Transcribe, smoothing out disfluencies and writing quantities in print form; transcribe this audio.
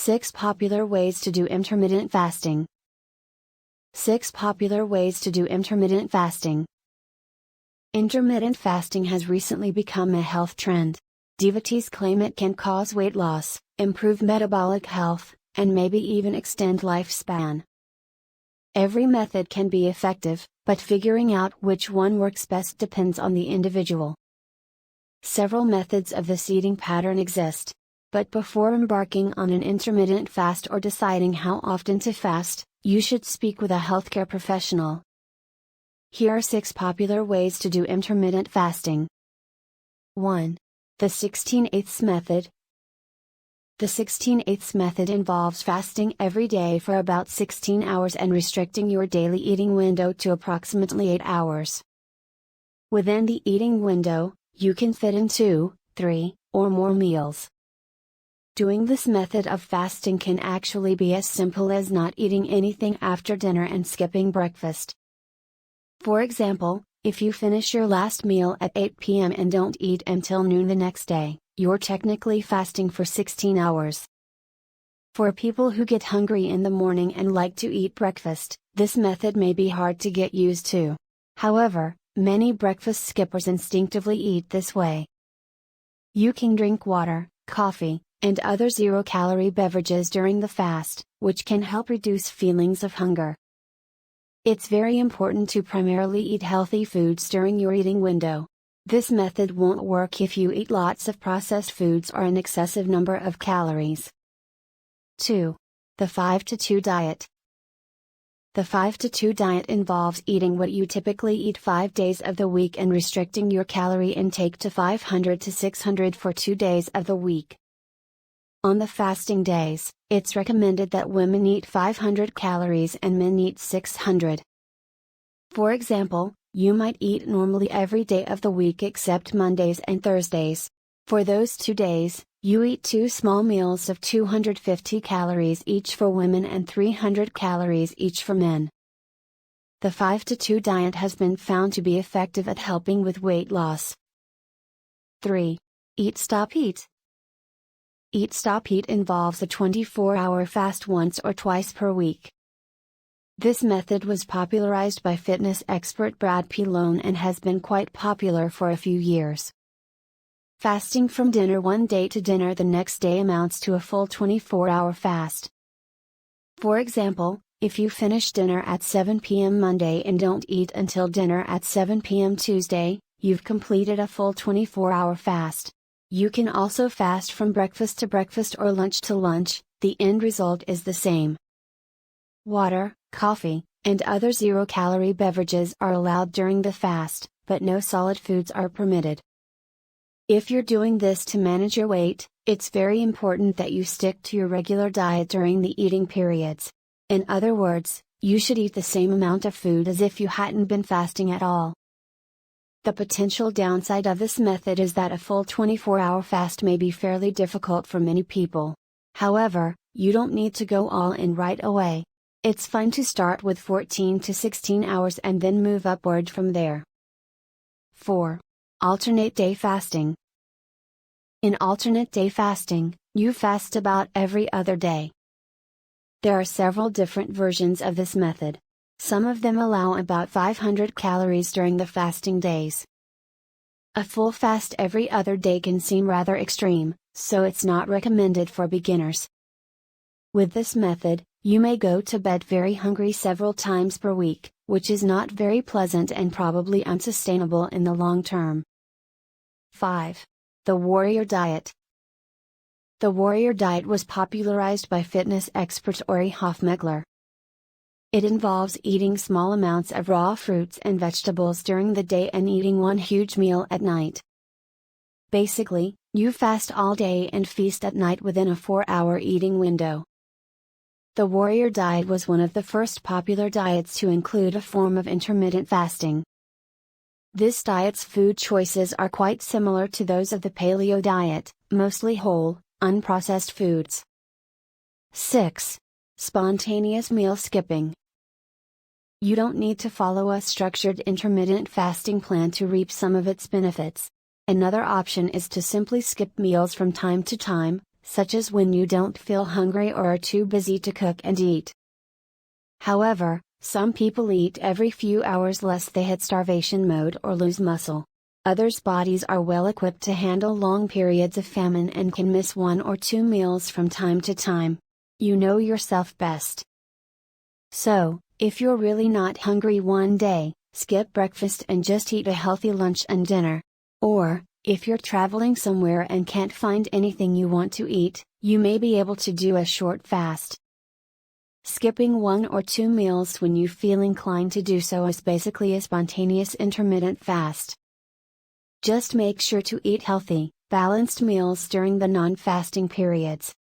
6 Popular Ways to Do Intermittent Fasting. 6 Popular Ways to Do Intermittent Fasting. Intermittent fasting has recently become a health trend. Devotees claim it can cause weight loss, improve metabolic health, and maybe even extend lifespan. Every method can be effective, but figuring out which one works best depends on the individual. Several methods of this eating pattern exist. But before embarking on an intermittent fast or deciding how often to fast, you should speak with a healthcare professional. Here are 6 popular ways to do intermittent fasting. 1. The 16/8 method. The 16/8 method involves fasting every day for about 16 hours and restricting your daily eating window to approximately 8 hours. Within the eating window, you can fit in 2, 3, or more meals. Doing this method of fasting can actually be as simple as not eating anything after dinner and skipping breakfast. For example, if you finish your last meal at 8 p.m. and don't eat until noon the next day, you're technically fasting for 16 hours. For people who get hungry in the morning and like to eat breakfast, this method may be hard to get used to. However, many breakfast skippers instinctively eat this way. You can drink water, coffee, and other zero-calorie beverages during the fast, which can help reduce feelings of hunger. It's very important to primarily eat healthy foods during your eating window. This method won't work if you eat lots of processed foods or an excessive number of calories. 2. The 5-to-2 diet. The 5-to-2 diet involves eating what you typically eat 5 days of the week and restricting your calorie intake to 500 to 600 for 2 days of the week. On the fasting days, it's recommended that women eat 500 calories and men eat 600. For example, you might eat normally every day of the week except Mondays and Thursdays. For those 2 days, you eat 2 small meals of 250 calories each for women and 300 calories each for men. The 5-to-2 diet has been found to be effective at helping with weight loss. 3. Eat Stop Eat. Eat Stop Eat involves a 24-hour fast once or twice per week. This method was popularized by fitness expert Brad Pilone and has been quite popular for a few years. Fasting from dinner one day to dinner the next day amounts to a full 24-hour fast. For example, if you finish dinner at 7 p.m. Monday and don't eat until dinner at 7 p.m. Tuesday, you've completed a full 24-hour fast. You can also fast from breakfast to breakfast or lunch to lunch, the end result is the same. Water, coffee, and other zero-calorie beverages are allowed during the fast, but no solid foods are permitted. If you're doing this to manage your weight, it's very important that you stick to your regular diet during the eating periods. In other words, you should eat the same amount of food as if you hadn't been fasting at all. The potential downside of this method is that a full 24-hour fast may be fairly difficult for many people. However, you don't need to go all in right away. It's fun to start with 14 to 16 hours and then move upward from there. 4. Alternate day fasting. In alternate day fasting, you fast about every other day. There are several different versions of this method. Some of them allow about 500 calories during the fasting days. A full fast every other day can seem rather extreme, so it's not recommended for beginners. With this method, you may go to bed very hungry several times per week, which is not very pleasant and probably unsustainable in the long term. 5. The Warrior Diet. The Warrior Diet was popularized by fitness expert Ori Hofmekler. It involves eating small amounts of raw fruits and vegetables during the day and eating one huge meal at night. Basically, you fast all day and feast at night within a 4-hour eating window. The Warrior Diet was one of the first popular diets to include a form of intermittent fasting. This diet's food choices are quite similar to those of the Paleo diet, mostly whole, unprocessed foods. 6. Spontaneous meal skipping. You don't need to follow a structured intermittent fasting plan to reap some of its benefits. Another option is to simply skip meals from time to time, such as when you don't feel hungry or are too busy to cook and eat. However, some people eat every few hours lest they hit starvation mode or lose muscle. Others' bodies are well equipped to handle long periods of famine and can miss 1 or 2 meals from time to time. You know yourself best. So, if you're really not hungry one day, skip breakfast and just eat a healthy lunch and dinner. Or, if you're traveling somewhere and can't find anything you want to eat, you may be able to do a short fast. Skipping 1 or 2 meals when you feel inclined to do so is basically a spontaneous intermittent fast. Just make sure to eat healthy, balanced meals during the non-fasting periods.